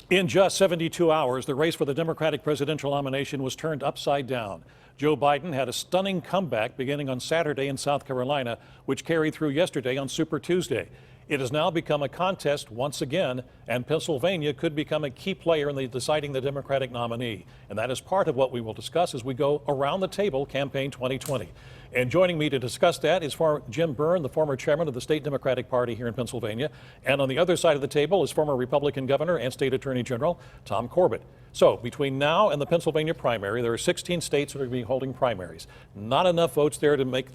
In just 72 hours, the race for the Democratic presidential nomination was turned upside down. Joe Biden had a stunning comeback beginning on Saturday in South Carolina, which carried through yesterday on Super Tuesday. It has now become a contest once again, and Pennsylvania could become a key player in deciding the Democratic nominee. And that is part of what we will discuss as we go around the table campaign 2020. And joining me to discuss that is Jim Byrne, the former chairman of the state Democratic Party here in Pennsylvania. And on the other side of the table is former Republican governor and state attorney general Tom Corbett. So between now and the Pennsylvania primary, there are 16 states that are going to be holding primaries. Not enough votes there to make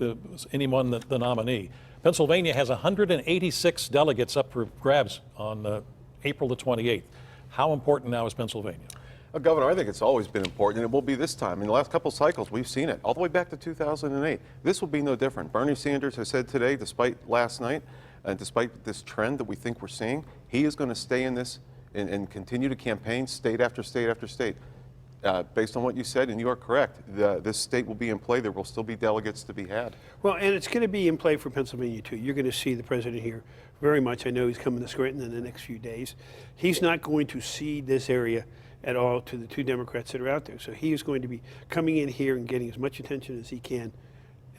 anyone the nominee. Pennsylvania has 186 delegates up for grabs on April the 28th. How important now is Pennsylvania? Governor, I think it's always been important, and it will be this time. In the last couple of cycles, we've seen it, all the way back to 2008. This will be no different. Bernie Sanders has said today, despite last night, and despite this trend that we think we're seeing, he is going to stay in this and continue to campaign state after state after state. Based on what you said, and you are correct, this state will be in play. There will still be delegates to be had. Well, and it's going to be in play for Pennsylvania, too. You're going to see the president here very much. I know he's coming to Scranton in the next few days. He's not going to cede this area at all to the two Democrats that are out there. So he is going to be coming in here and getting as much attention as he can.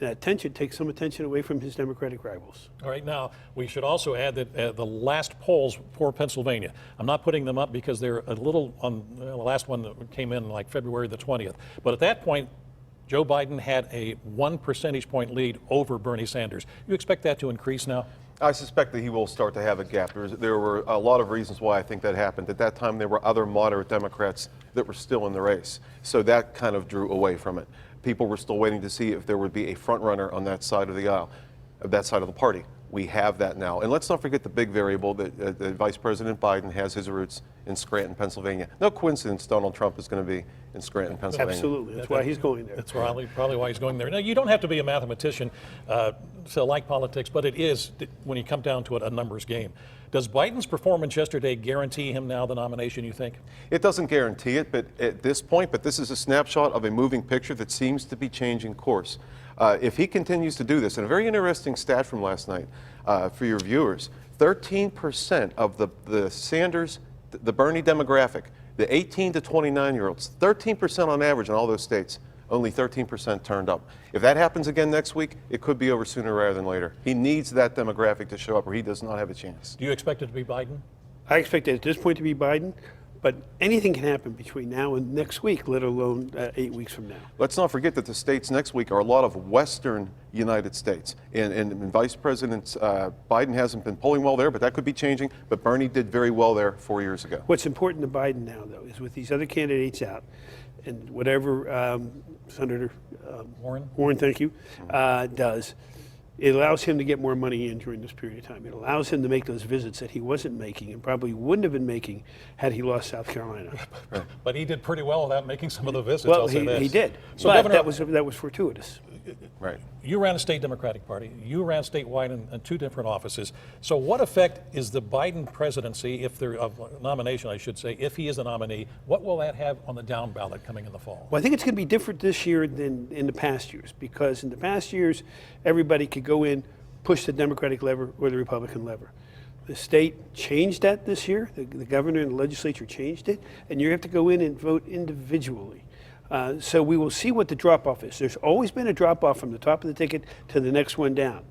And that attention takes some attention away from his Democratic rivals. All right, now we should also add that the last polls for Pennsylvania, I'm not putting them up because they're a little on the last one that came in like February the 20th. But at that point, Joe Biden had a 1 percentage point lead over Bernie Sanders. You expect that to increase now? I suspect that he will start to have a gap. There were a lot of reasons why I think that happened. At that time, there were other moderate Democrats that were still in the race. So that kind of drew away from it. People were still waiting to see if there would be a front runner on that side of the aisle, that side of the party. We have that now. And let's not forget the big variable that Vice President Biden has his roots in Scranton, Pennsylvania. No coincidence Donald Trump is going to be in Scranton, Pennsylvania. Absolutely. That's why he's going there. That's probably why he's going there. Now, you don't have to be a mathematician to like politics, but it is, when you come down to it, a numbers game. Does Biden's performance yesterday guarantee him now the nomination, you think? It doesn't guarantee it, but at this point, this is a snapshot of a moving picture that seems to be changing course. If he continues to do this, and a very interesting stat from last night for your viewers, 13% of the Sanders, the Bernie demographic, the 18 to 29-year-olds, 13% on average in all those states, only 13% turned up. If that happens again next week, it could be over sooner rather than later. He needs that demographic to show up or he does not have a chance. Do you expect it to be Biden? I expect it at this point to be Biden, but anything can happen between now and next week, let alone 8 weeks from now. Let's not forget that the states next week are a lot of western United States. And Vice President Biden hasn't been polling well there, but that could be changing. But Bernie did very well there 4 years ago. What's important to Biden now, though, is with these other candidates out, and whatever Senator Warren, thank you, does, it allows him to get more money in during this period of time. It allows him to make those visits that he wasn't making and probably wouldn't have been making had he lost South Carolina. But he did pretty well without making some of the visits. Well, he did. So but Governor, that was fortuitous. Right. You ran a state Democratic Party. You ran statewide in 2 different offices. So what effect is the Biden presidency, nomination, I should say, if he is the nominee, what will that have on the down ballot coming in the fall? Well, I think it's going to be different this year than in the past years, because in the past years, everybody could go in, push the Democratic lever or the Republican lever. The state changed that this year. The governor and the legislature changed it, and you have to go in and vote individually. So we will see what the drop-off is. There's always been a drop-off from the top of the ticket to the next one down.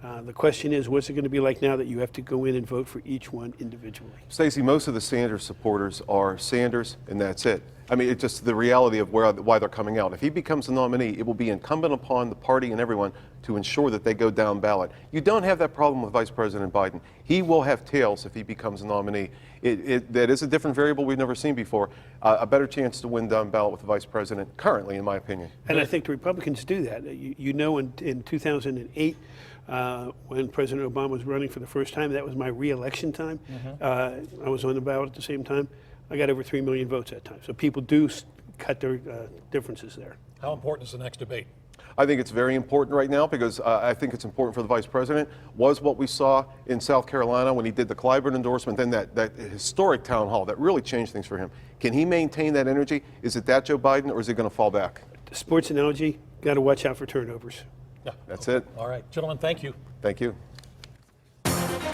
The question is, what's it going to be like now that you have to go in and vote for each one individually? Stacy, most of the Sanders supporters are Sanders, and that's it. I mean, it's just the reality of why they're coming out. If he becomes the nominee, it will be incumbent upon the party and everyone to ensure that they go down ballot. You don't have that problem with Vice President Biden. He will have tails if he becomes a nominee. That is a different variable we've never seen before. A better chance to win down ballot with the Vice President currently, in my opinion. And I think the Republicans do that. You know, in 2008, when President Obama was running for the first time, that was my re-election time. I was on the ballot at the same time. I got over 3 million votes that time. So people do cut their differences there. How important is the next debate? I think it's very important right now because I think it's important for the Vice President. Was what we saw in South Carolina when he did the Clyburn endorsement, then that historic town hall that really changed things for him. Can he maintain that energy? Is it that Joe Biden, or is he going to fall back? The sports analogy, got to watch out for turnovers. Yeah. That's it. All right. Gentlemen, thank you. Thank you.